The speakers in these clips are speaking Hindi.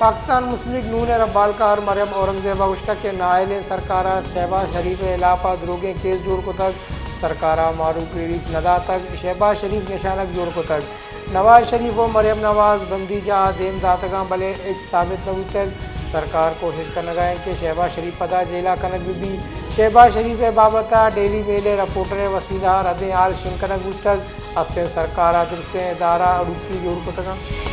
पाकिस्तान मुस्लिम लीग नून रब्बालकार मरियम औरंगजेब गुश्ता के नायल सरकारा शहबाज शरीफ इलापा द्रोगे केस जोड़ को तक सरकारा मारूफ नदा तक शहबाज शरीफ निशानक जोड़ को तक नवाज शरीफ व मरियम नवाज बंदी जा देम जातगा भले एच साबित न तक सरकार कोशिश कर गए कि शहबाज शरीफ पदा जेला कनक भी शहबाज शरीफ बाबत डेली मेल रिपोर्टर वसीला रदे आल शिनकनक तक अस्ते सरकार दुरुस्त इदारा अड़ूकी जोड़ को तक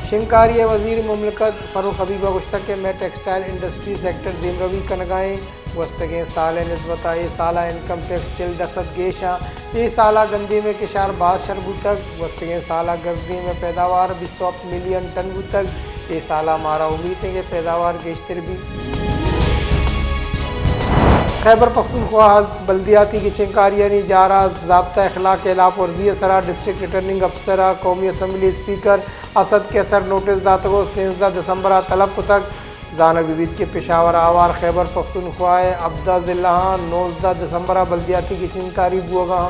शिनकारी वजीर मुमलिकत फ़रूख हबीब गुश्ता के में टेक्सटाइल इंडस्ट्री सेक्टर दिमरवी कनगाएँ वस्तगे साल नस्बत ए साला इनकम टैक्स चिल दसत गेशा ए साला गंदी में किशार बाज शरबू तक वस्तगे साला गर्दी में पैदावार 20 मिलियन टन तक ए साला मारा उम्मीद है कि पैदावार गेशतर भी खैबर पख्तूनख्वा बल्दियाती की चिंकारियानी जारा ज़ाब्ता अखलाक खिलाफ वर्जी सरा डिस्ट्रिक्ट रिटर्निंग अफसर कौमी असम्बली स्पीकर असद के सर नोटिस दातगो 13 दिसंबर तलब तक जान विविध के पेशावर आवार खैबर पख्तूनख्वा अब्दा जिला 19 दिसंबर बल्दियाती की चिंकारी बुआगा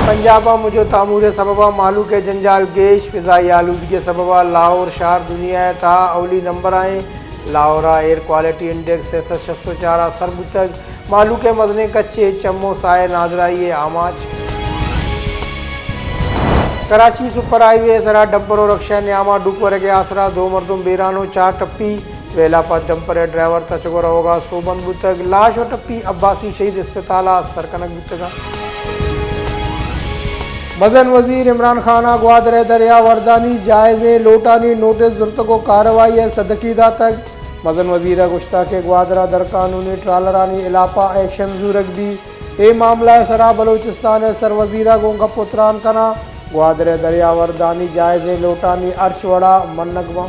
पंजाबा मुझे तामूर सबबा मालू के जंजाल गेश फिजाई आलूदगी के सबबा लाहौर शहर दुनिया था अवली नंबर आए लाहौरा एयर क्वालिटी इंडेक्स 604 सरबू तक मालू के मजने कच्चे चम्मो साए नादराई आमाज कराची सुपर हाईवे सरा डंपर और रक्षा न्यामा डुकवर के आसरा 2 मर्दुम बेरानो 4 टप्पी वेला पर डंपर ड्राइवर तचगोरा होगा सोबन बुतक लाश और टप्पी अब्बासी शहीद अस्पताल सरकनक बुतगा मदन वजीर इमरान खान ग्वादर दरिया वर्दानी जायजे लोटानी नोटिस जुर्त को कार्रवाई है सदकीदा तक मदन वजीर गुश्ता के ग्वादरा दर कानूनी ट्रालरानी इलापा एक्शन जूरक भी ए मामला सरा बलोचिस्तान सर वजीरा गोंगा पुत्रान कना ग्वादर दरिया वर्दानी जायजे लोटानी अर्शवड़ा मन्नगवा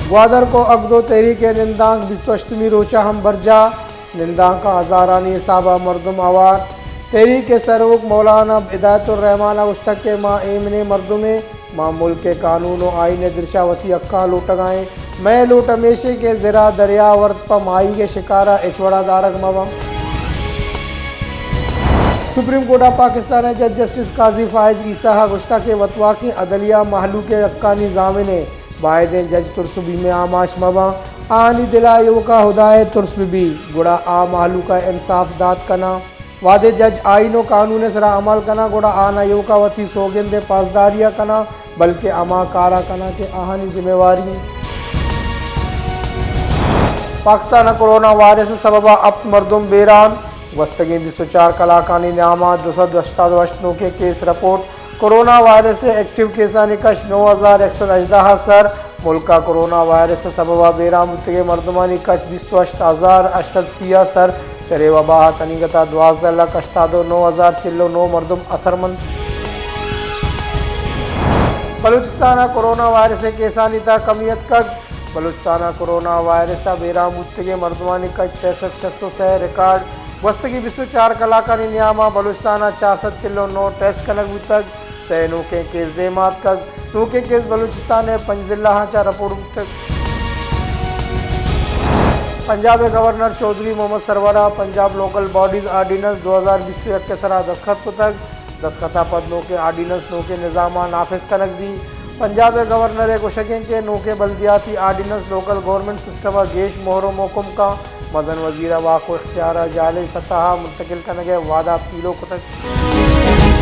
ग्वादर को अगदो तहरीक निंदांग 28वीं रोचा हम बरजा निंदांग का हजारानी साबा मरदुम आवार तहरीक सरूक मौलाना हिदायतुर्रहमान गुश्तक के माँ एमने मर्दुमे माँ मुल्क के कानून और आइन दिरशावती अक्का लूटगाएँ मैं लूट हमेशे के ज़रा दरिया वर्द पर माही के शिकारा एचवड़ा दारक मवम सुप्रीम कोर्ट ऑफ पाकिस्तान जज जस्टिस काजी फायज ईसा गुश्ता के वतवा की अदलिया महलू के अक्का निज़ामिने बायदे जज तुरसबी में आमाश मवा आनी दिला युवका हुदाय तुरसबी गुड़ा आ महलू का इंसाफ दाद कना वादे जज आइनो कानून सरा अमल कना गोड़ा आना युवका वती सोगंदे पासदारिया कना बल्कि अमा कारा कना के आहानी जिम्मेवारी पाकिस्तान कोरोना वायरस सबबा अब मर्दुम बेरान वस्तगी 204 कलाकानी नामा 288 के केस रिपोर्ट कोरोना वायरस से एक्टिव केसा निकश 9118 सर मुल्का कोरोना वायरस से सबबा बेराम मुतगे मर्दमानी कच 28080 सर चरे वबा तनीगता 12 लाख 9000 चिल्लो 9 मर्दुम असरमंद बलूचिस्तान कोरोना वायरस से केसानीता कमियत कग बलूचिस्तान कोरोना वायरस बेराम मुतगे मर्दमानी कच 66 रिकॉर्ड वस्तगी 204 कलाकानी नियामा बलूचिस्तान 400 चिल्लो 9 टेस्ट कनक तक से नूके केस देमात कग नूके केस बलूचिस्तान पंजिल्ला चा रिपोर्ट तक पंजाब गवर्नर चौधरी मोहम्मद सरवरा पंजाब लोकल बॉडीज आर्डीनेंस 2021 के सरा दस्खत को तक दस्खता पद नोके आर्डीनेंस नोके निज़ामा नाफिज कनक दी पंजाब गवर्नर कुशकें के नोके बल्दियाती आर्डीनेंस लोकल गवर्नमेंट सिस्टम गेश मोहर मोकुम का मदन वजीर वाको इख्तियार जाले सतह मुंतकिल कनगे वादा पीलो को तक